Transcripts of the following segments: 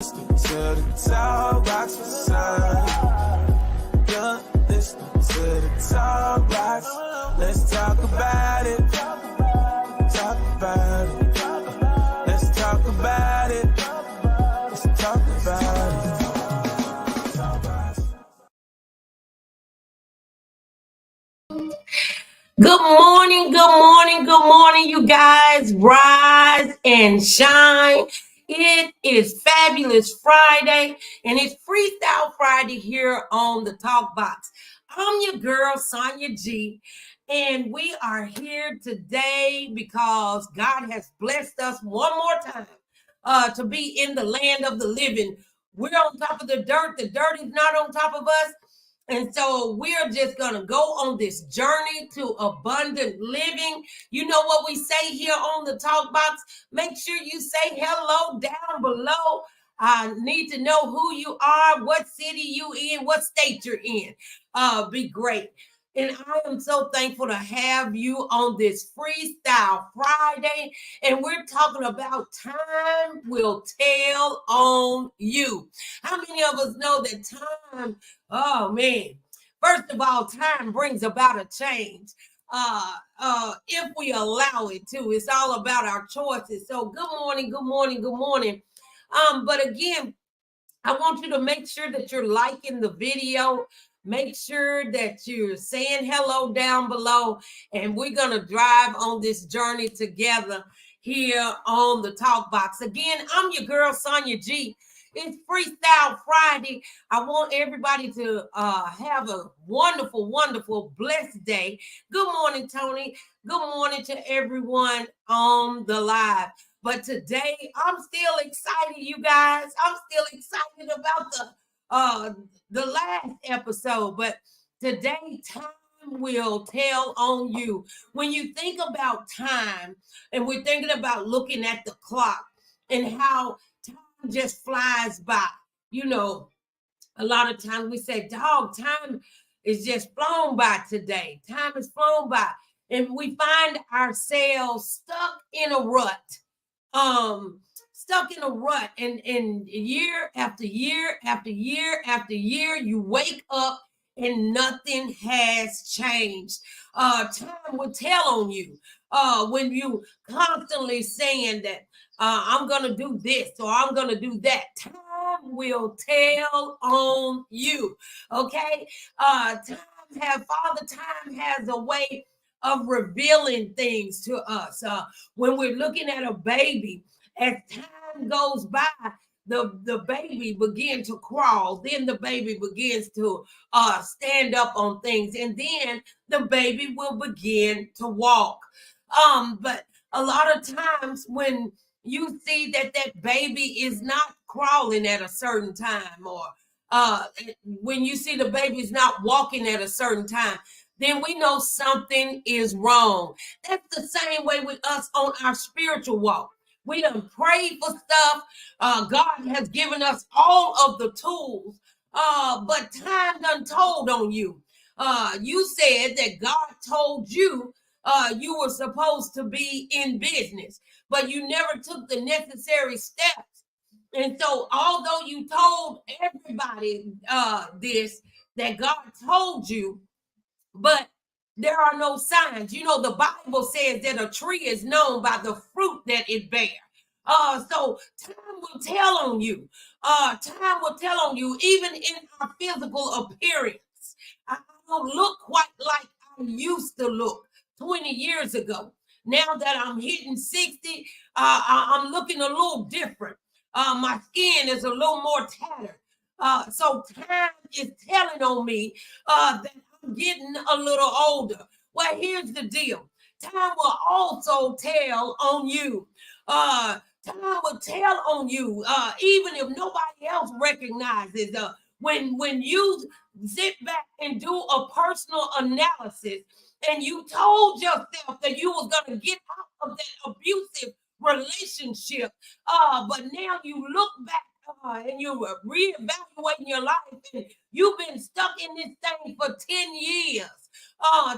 Listening to the Talkbox Show. You're listening to the Talkbox. Let's talk about it. Talk about it. Let's talk about it. Let's talk about it. Good morning, you guys. Rise and shine. It is Fabulous Friday, and it's Freestyle Friday here on the Talkbox. I'm your girl, Sonia G, and we are here today because God has blessed us one more time to be in the land of the living. We're on top of the dirt. The dirt is not on top of us. And so we're just going to go on this journey to abundant living. You know what we say here on the Talk Box? Make sure you say hello down below. I need to know who you are, what city you in, what state you're in. Be great. And I am so thankful to have you on this Freestyle Friday. And we're talking about time will tell on you. How many of us know that time, oh man, first of all, time brings about a change. If we allow it to, it's all about our choices. So good morning, good morning, good morning. But again, I want you to make sure that you're liking the video. Make sure that you're saying hello down below, and we're going to drive on this journey together here on the Talk Box. Again, I'm your girl, Sonia G. It's Freestyle Friday. I want everybody to have a wonderful, wonderful, blessed day. Good morning, Tony. Good morning to everyone on the live. But today, I'm still excited, you guys. I'm still excited about the last episode. But today, time will tell on you. When you think about time, and we're thinking about looking at the clock and how time just flies by. You know, a lot of times we say, dog, time is just flown by today. Time is flown by. And we find ourselves stuck in a rut. Stuck in a rut, and year after year after year after year, you wake up and nothing has changed. Time will tell on you when you constantly saying that I'm gonna do this or I'm gonna do that. Time will tell on you. Okay, Father Time has a way of revealing things to us. When we're looking at a baby, as time goes by, the baby begins to crawl. Then the baby begins to stand up on things, and then the baby will begin to walk. But a lot of times when you see that baby is not crawling at a certain time, or when you see the baby is not walking at a certain time, then we know something is wrong. That's the same way with us on our spiritual walk. We done prayed for stuff. God has given us all of the tools, but time done told on you. You said that God told you you were supposed to be in business, but you never took the necessary steps. And so, although you told everybody this, that God told you, but there are no signs. You know, the Bible says that a tree is known by the fruit that it bears. So time will tell on you. Time will tell on you, even in our physical appearance. I don't look quite like I used to look 20 years ago. Now that I'm hitting 60, I'm looking a little different. My skin is a little more tattered. So time is telling on me that getting a little older. Well, here's the deal. Time will also tell on you. Time will tell on you, even if nobody else recognizes. When you sit back and do a personal analysis, and you told yourself that you was gonna get out of that abusive relationship, but now you look back and you're reevaluating your life, and you've been stuck in this thing for 10 years.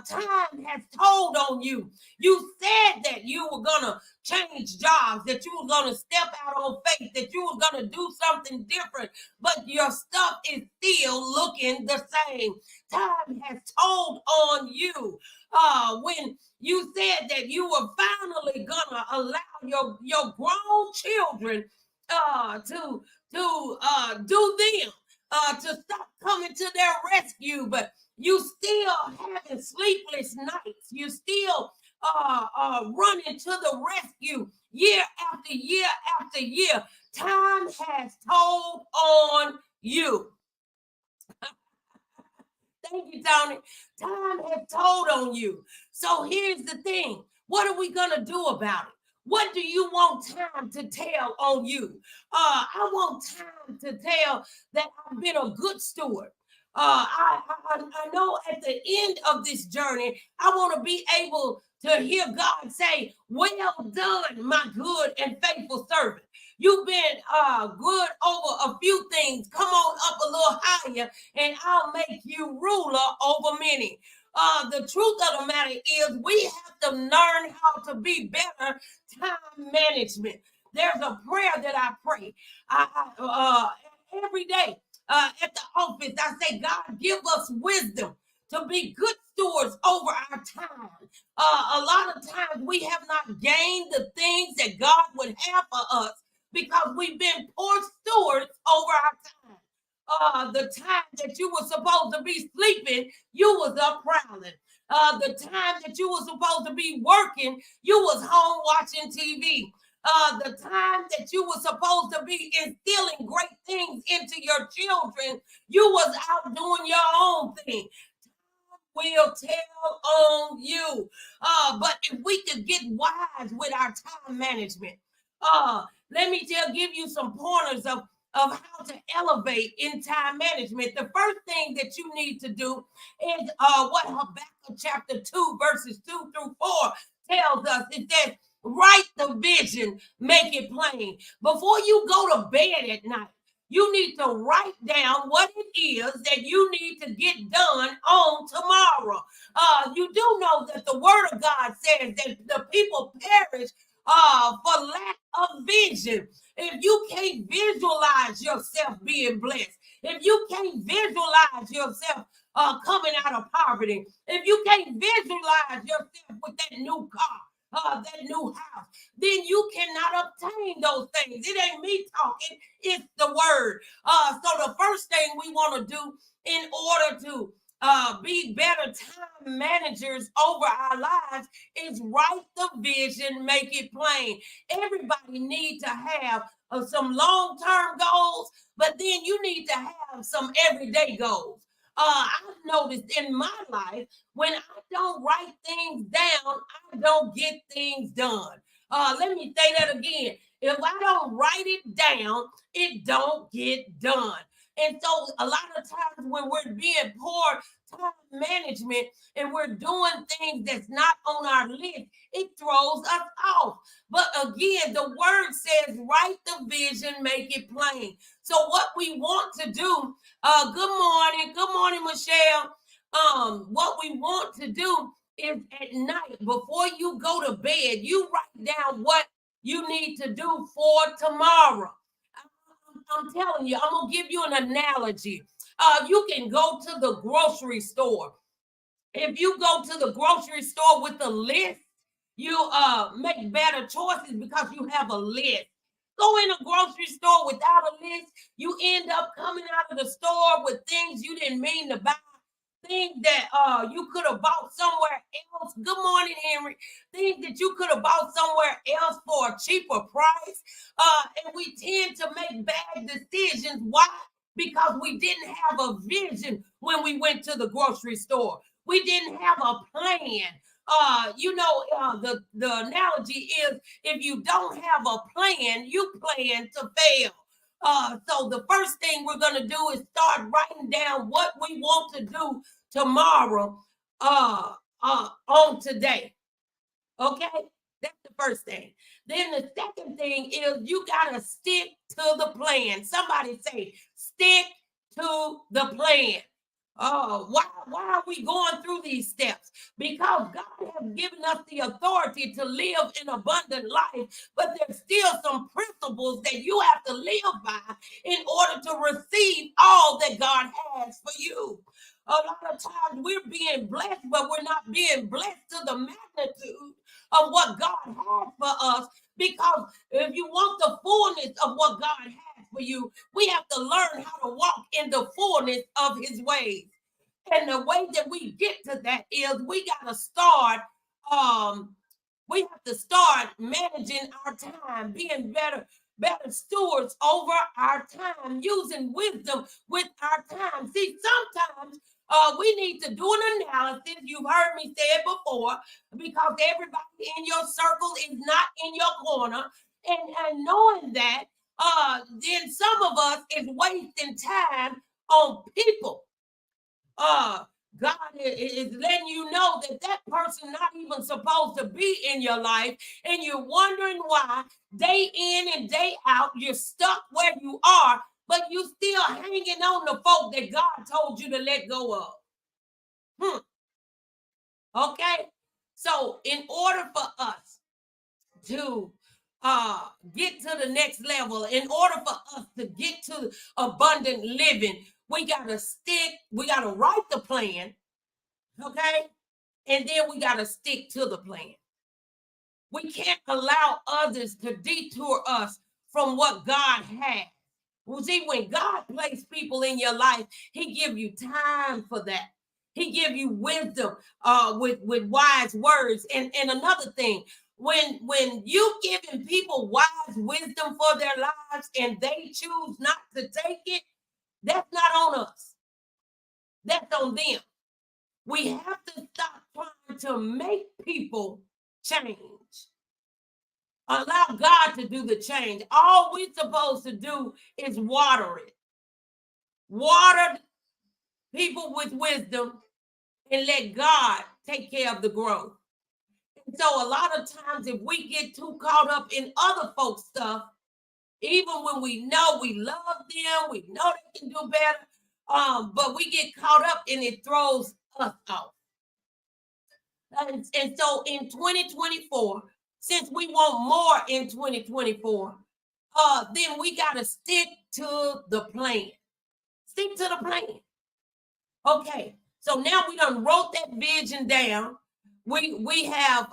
Time has told on you. You said that you were going to change jobs, that you were going to step out on faith, that you were going to do something different, but your stuff is still looking the same. Time has told on you. When you said that you were finally gonna allow your grown children to do them, to stop coming to their rescue, but you still having sleepless nights. You still running to the rescue year after year after year. Time has told on you. Thank you, Tony. Time has told on you. So here's the thing. What are we going to do about it? What do you want time to tell on you? I want time to tell that I've been a good steward. I know at the end of this journey, I want to be able to hear God say, well done, my good and faithful servant. You've been good over a few things. Come on up a little higher and I'll make you ruler over many. The truth of the matter is we have to learn how to be better time management. There's a prayer that I pray every day at the office. I say, God, give us wisdom to be good stewards over our time. A lot of times we have not gained the things that God would have for us because we've been poor stewards over our time. The time that you were supposed to be sleeping, you was up prowling. The time that you were supposed to be working, you was home watching TV. The time that you were supposed to be instilling great things into your children, you was out doing your own thing. Will tell on you. But if we could get wise with our time management, let me give you some pointers of how to elevate in time management. The first thing that you need to do is what Habakkuk chapter 2, verses 2 through 4 tells us. It says, write the vision, make it plain. Before you go to bed at night, you need to write down what it is that you need to get done on tomorrow. You do know that the word of God says that the people perish for lack of vision. If you can't visualize yourself being blessed, if you can't visualize yourself coming out of poverty, if you can't visualize yourself with that new car, that new house, then you cannot obtain those things. It ain't me talking, it's the word. So the first thing we want to do in order to be better time managers over our lives is write the vision, make it plain. Everybody needs to have some long-term goals, but then you need to have some everyday goals. I've noticed in my life, when I don't write things down, I don't get things done. Let me say that again. If I don't write it down, it don't get done. And so a lot of times when we're being poor time management and we're doing things that's not on our list, it throws us off. But again, the word says, write the vision, make it plain. So what we want to do, good morning, Michelle. What we want to do is at night, before you go to bed, you write down what you need to do for tomorrow. I'm telling you, I'm gonna give you an analogy. You can go to the grocery store. If you go to the grocery store with a list, you make better choices because you have a list. Go in a grocery store without a list, you end up coming out of the store with things you didn't mean to buy, things that you could have bought somewhere else. Good morning, Henry. Things that you could have bought somewhere else for a cheaper price. And we tend to make bad decisions. Why? Because we didn't have a vision when we went to the grocery store. We didn't have a plan. The analogy is, if you don't have a plan, you plan to fail. So the first thing we're going to do is start writing down what we want to do tomorrow on today. Okay? That's the first thing. Then the second thing is you got to stick to the plan. Somebody say, stick to the plan. Why are we going through these steps? Because God has given us the authority to live an abundant life, but there's still some principles that you have to live by in order to receive all that God has for you. A lot of times we're being blessed, but we're not being blessed to the magnitude of what God has for us. Because if you want the fullness of what God has for you, we have to learn how to walk in the fullness of his ways. And the way that we get to that is we got to start, we have to start managing our time, being better stewards over our time, using wisdom with our time. See, sometimes we need to do an analysis. You've heard me say it before, because everybody in your circle is not in your corner. And knowing that, then some of us is wasting time on people. God is letting you know that that person not even supposed to be in your life, and you're wondering why day in and day out you're stuck where you are, but you still hanging on the folk that God told you to let go of. Okay, so in order for us to get to the next level, in order for us to get to abundant living, we got to write the plan, okay? And then we got to stick to the plan. We can't allow others to detour us from what God has. Well, see, when God placed people in your life, he give you time for that. He give you wisdom with wise words. And another thing, when you giving people wise wisdom for their lives and they choose not to take it, that's not on us. That's on them. We have to stop trying to make people change. Allow God to do the change. All we're supposed to do is water it. Water people with wisdom and let God take care of the growth. And so a lot of times if we get too caught up in other folks' stuff, even when we know we love them, we know they can do better, but we get caught up and it throws us off. And so in 2024, since we want more in 2024, then we got to stick to the plan. Stick to the plan. Okay, so now we done wrote that vision down. We have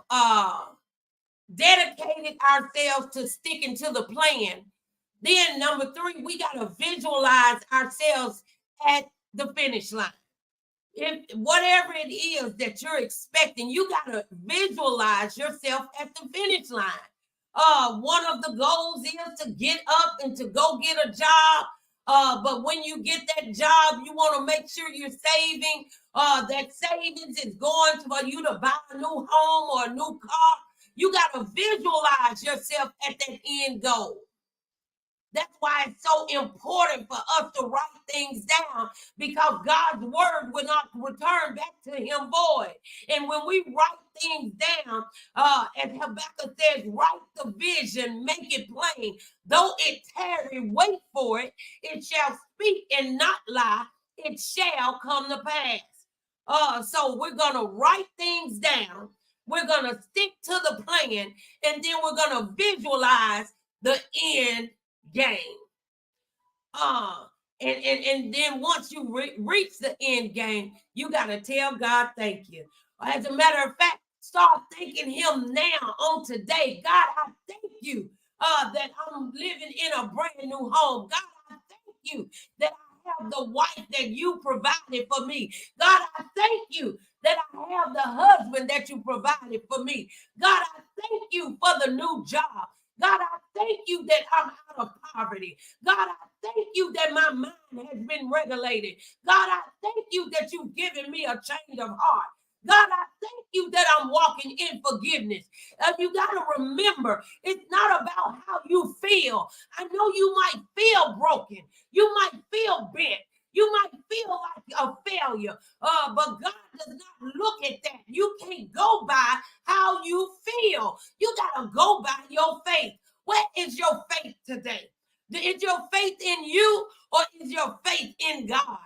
dedicated ourselves to sticking to the plan. Then number 3, we got to visualize ourselves at the finish line. If whatever it is that you're expecting, you got to visualize yourself at the finish line. One of the goals is to get up and to go get a job. But when you get that job, you want to make sure you're saving. That savings is going for you to buy a new home or a new car. You got to visualize yourself at that end goal. That's why it's so important for us to write things down, because God's word will not return back to him void. And when we write things down, as Habakkuk says, write the vision, make it plain. Though it tarry, wait for it. It shall speak and not lie. It shall come to pass. So we're going to write things down. We're going to stick to the plan, and then we're going to visualize the end game. And then once you reach the end game, you got to tell God thank you. As a matter of fact, start thanking him now on today. God, I thank you that I'm living in a brand new home. God, I thank you that I have the wife that you provided for me. God, I thank you that I have the husband that you provided for me. God, I thank you for the new job. God, I thank you that I'm out of poverty. God, I thank you that my mind has been regulated. God, I thank you that you've given me a change of heart. God, I thank you that I'm walking in forgiveness. You got to remember, it's not about how you feel. I know you might feel broken. You might feel bent. You might feel like a failure, but God does not look at that. You can't go by how you feel. You got to go by your faith. Where is your faith today? Is your faith in you, or is your faith in God?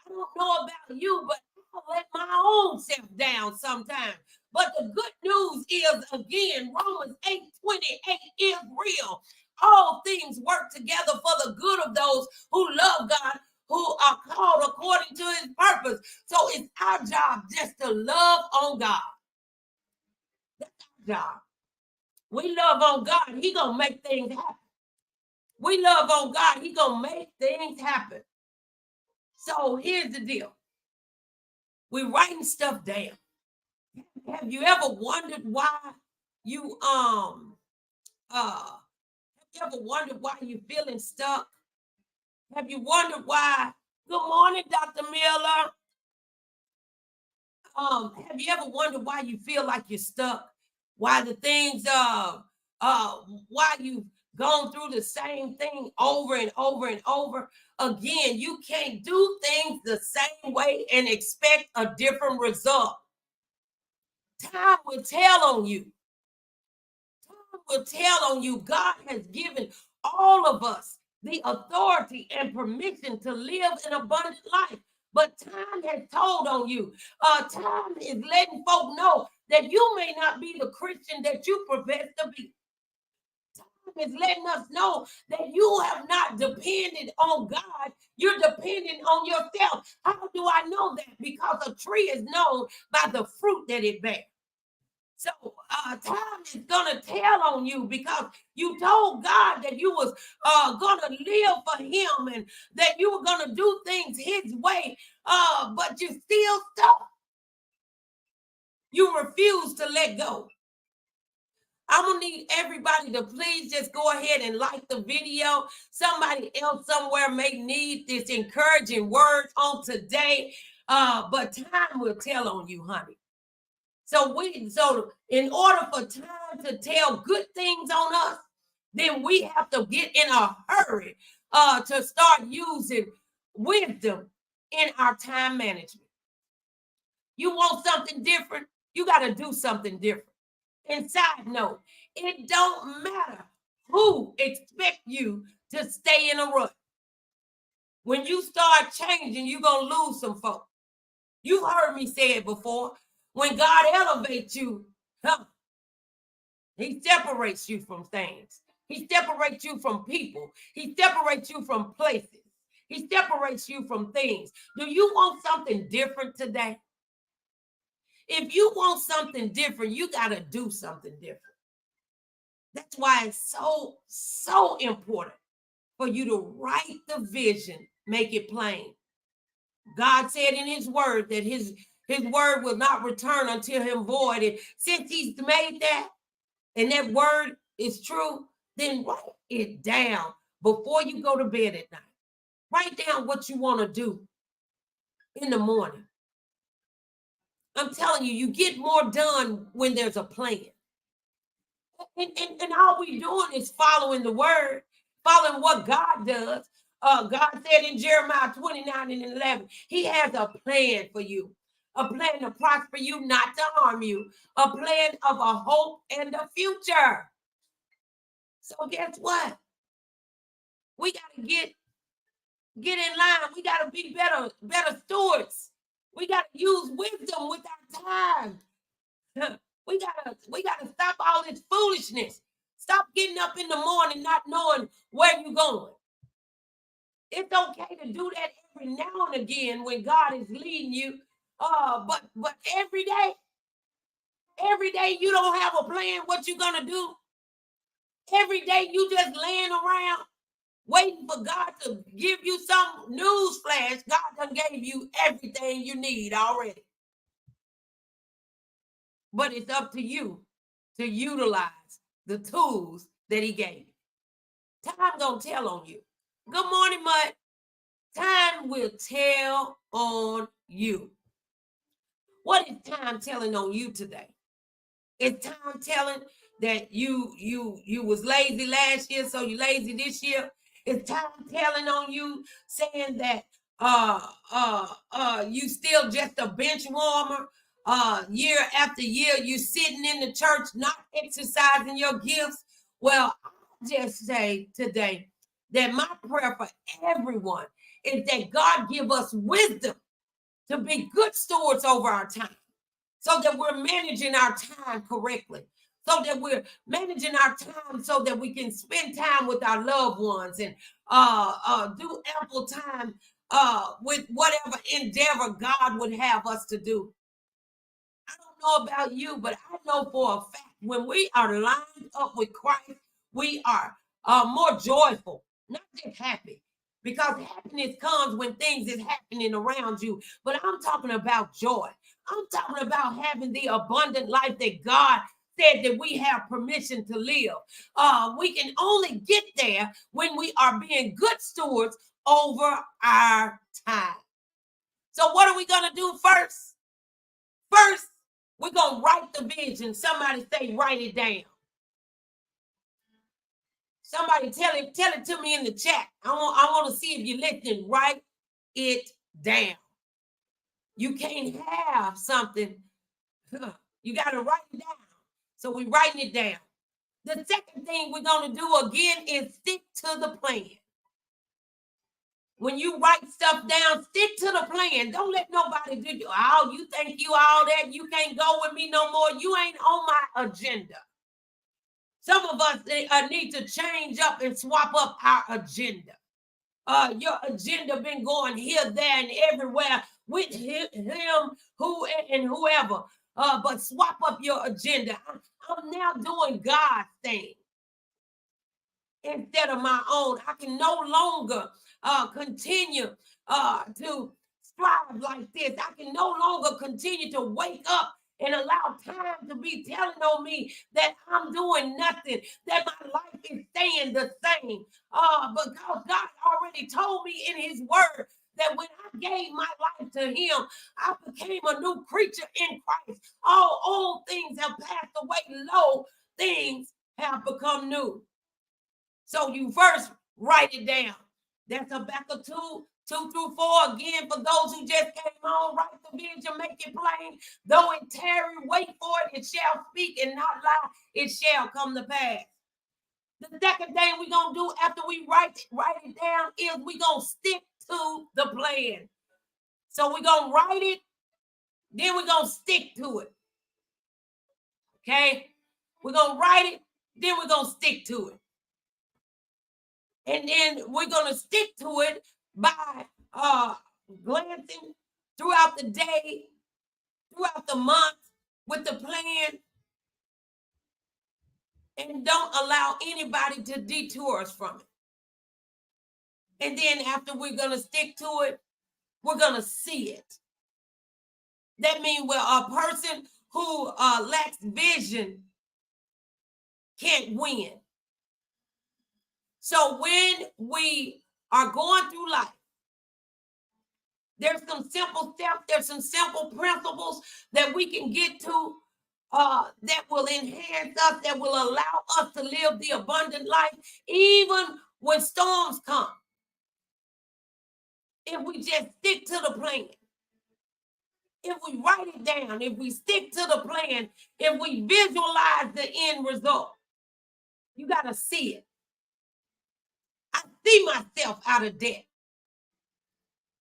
I don't know about you, but I'll let my own self down sometimes. But the good news is, again, Romans 8:28 is real. All things work together for the good of those who love God, who are called according to his purpose. So it's our job just to love on God. That's our job. We love on God, he gonna make things happen. We love on God, he gonna make things happen. So here's the deal. We're writing stuff down. Have you ever wondered why you feeling stuck? Have you wondered why? Good morning, Dr. Miller. Have you ever wondered why you feel like you're stuck? Why the things why you've gone through the same thing over and over and over again? You can't do things the same way and expect a different result. Time will tell on you. Time will tell on you. God has given all of us the authority and permission to live an abundant life. But time has told on you. Time is letting folk know that you may not be the Christian that you profess to be. Time is letting us know that you have not depended on God. You're dependent on yourself. How do I know that? Because a tree is known by the fruit that it bears. So time is going to tell on you because you told God that you was going to live for him and that you were going to do things his way, but you still stuck. You refuse to let go. I'm going to need everybody to please just go ahead and like the video. Somebody else somewhere may need this encouraging word on today, but time will tell on you, honey. So in order for time to tell good things on us, then we have to get in a hurry to start using wisdom in our time management. You want something different, you got to do something different. And side note, it don't matter who expect you to stay in a rut. When you start changing, you're going to lose some folks. You've heard me say it before. When God elevates you, he separates you from things. He separates you from people. He separates you from places. He separates you from things. Do you want something different today? If you want something different, you got to do something different. That's why it's so important for you to write the vision, make it plain. God said in his word that his word will not return until him void. And since he's made that, and that word is true, then write it down before you go to bed at night. Write down what you want to do in the morning. I'm telling you, you get more done when there's a plan. And all we're doing is following the word, following what God does. God said in Jeremiah 29:11, he has a plan for you, a plan to prosper you, not to harm you, a plan of a hope and a future. So guess what? We got to get in line. We got to be better stewards. We got to use wisdom with our time. We gotta stop all this foolishness. Stop getting up in the morning not knowing where you're going. It's okay to do that every now and again when God is leading you. But every day you don't have a plan what you're gonna do. Every day you just laying around waiting for God to give you some news flash. God done gave you everything you need already. But it's up to you to utilize the tools that he gave you. Time gonna tell on you. Good morning, Mud. Time will tell on you. What is time telling on you today? Is time telling that you was lazy last year, so you lazy this year? Is time telling on you saying that you still just a bench warmer? Year after year, you sitting in the church, not exercising your gifts. Well, I'll just say today that my prayer for everyone is that God give us wisdom to be good stewards over our time, so that we're managing our time correctly, so that we're managing our time so that we can spend time with our loved ones and do ample time with whatever endeavor God would have us to do. I don't know about you, but I know for a fact when we are lined up with Christ, we are more joyful, not just happy, because happiness comes when things is happening around you. But I'm talking about joy. I'm talking about having the abundant life that God said that we have permission to live. We can only get there when we are being good stewards over our time. So what are we going to do first? First, we're going to write the vision. Somebody say, write it down. Somebody tell it to me in the chat. I want to see if you're listening. Write it down. You can't have something. You got to write it down. So we're writing it down. The second thing we're going to do again is stick to the plan. When you write stuff down, stick to the plan. Don't let nobody do you. Oh, you think you all that? You can't go with me no more. You ain't on my agenda. Some of us need to change up and swap up our agenda. Your agenda been going here, there, and everywhere with him, who, and whoever. But swap up your agenda. I'm now doing God's thing instead of my own. I can no longer continue to strive like this. I can no longer continue to wake up and allow time to be telling on me that I'm doing nothing, that my life is staying the same. Because God already told me in his word that when I gave my life to him, I became a new creature in Christ. All old things have passed away. Lo, things have become new. So you first write it down. That's Habakkuk 2-4. Again, for those who just came on, write the vision, make it plain. Though it tarry, wait for it, it shall speak and not lie, it shall come to pass. The second thing we're going to do after we write it down is we're going to stick to the plan. So we're going to write it, then we're going to stick to it. Okay? We're going to write it, then we're going to stick to it. And then we're going to stick to it by glancing throughout the day, throughout the month with the plan. And don't allow anybody to detour us from it. And then after we're going to stick to it, we're going to see it. That means a person who lacks vision can't win. So when we are going through life, there's some simple steps, there's some simple principles that we can get to that will enhance us, that will allow us to live the abundant life, even when storms come. If we just stick to the plan, if we write it down, if we stick to the plan, if we visualize the end result, you got to see it. I see myself out of debt.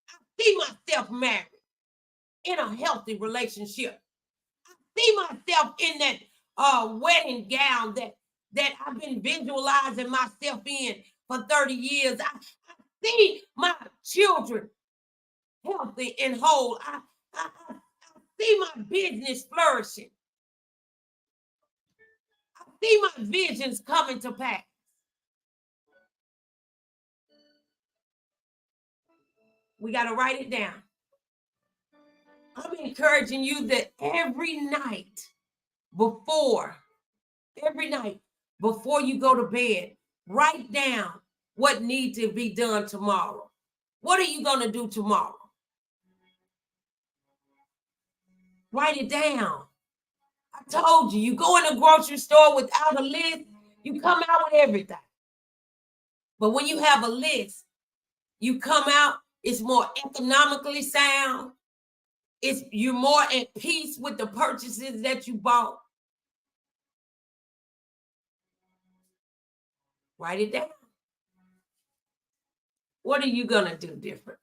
I see myself married in a healthy relationship. I see myself in that wedding gown that I've been visualizing myself in for 30 years. I see my children healthy and whole. I see my business flourishing. I see my visions coming to pass. We got to write it down. I'm encouraging you that every night before you go to bed, write down what needs to be done tomorrow. What are you going to do tomorrow? Write it down. I told you, you go in a grocery store without a list, you come out with everything. But when you have a list, you come out, it's more economically sound. You're more at peace with the purchases that you bought. Write it down. What are you going to do different?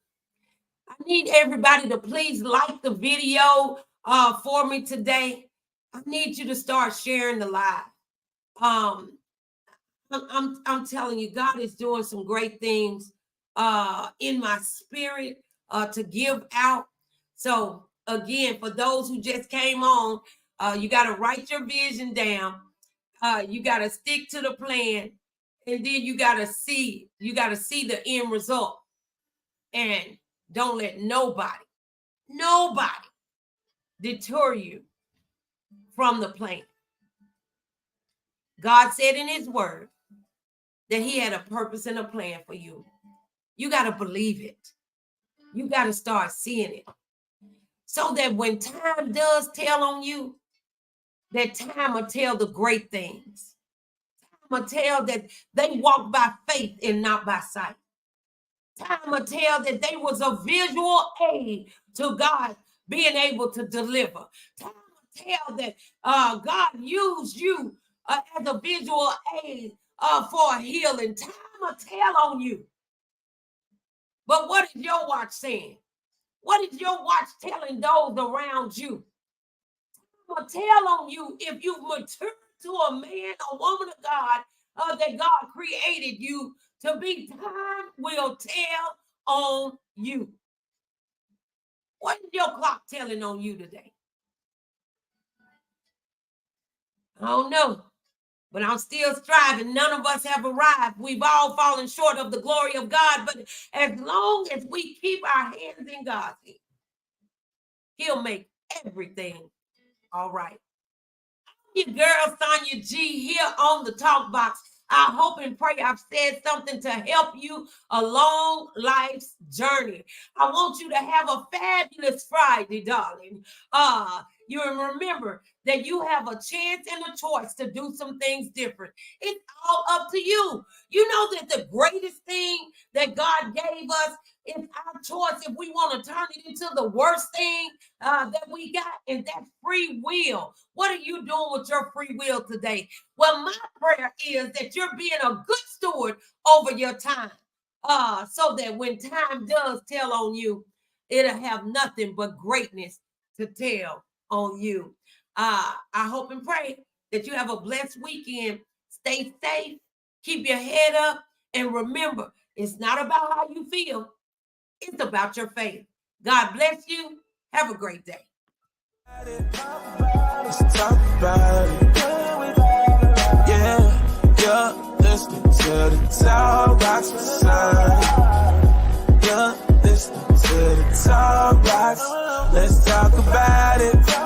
I need everybody to please like the video for me today. I need you to start sharing the live. Um, I'm telling you, God is doing some great things in my spirit to give out. So again, for those who just came on, you got to write your vision down. You got to stick to the plan, and then you got to see the end result. And don't let nobody deter you from the plan. God said in his word that he had a purpose and a plan for you. You got to believe it. You got to start seeing it. So that when time does tell on you, that time will tell the great things. Time will tell that they walk by faith and not by sight. Time will tell that they was a visual aid to God being able to deliver. Time will tell that God used you as a visual aid for healing. Time will tell on you. But what is your watch saying? What is your watch telling those around you? Time will tell on you if you've matured to a man or woman of God that God created you to be. Time will tell on you. What is your clock telling on you today? I don't know, but I'm still striving. None of us have arrived. We've all fallen short of the glory of God, but as long as we keep our hands in God's hand, he'll make everything all right. Your girl Sonia G here on the Talkbox. I hope and pray I've said something to help you along life's journey. I want you to have a fabulous Friday, darling. You remember that you have a chance and a choice to do some things different. It's all up to you. You know that the greatest thing that God gave us is our choice if we want to turn it into the worst thing that we got, and that's free will. What are you doing with your free will today? Well, my prayer is that you're being a good steward over your time, so that when time does tell on you, it'll have nothing but greatness to tell on you. I hope and pray that you have a blessed weekend. Stay safe, keep your head up, and remember, it's not about how you feel. It's about your faith. God bless you. Have a great day. Let's talk about it. Yeah, you're listening to the Talkbox Show. You're listening to the Talkbox. Let's talk about it.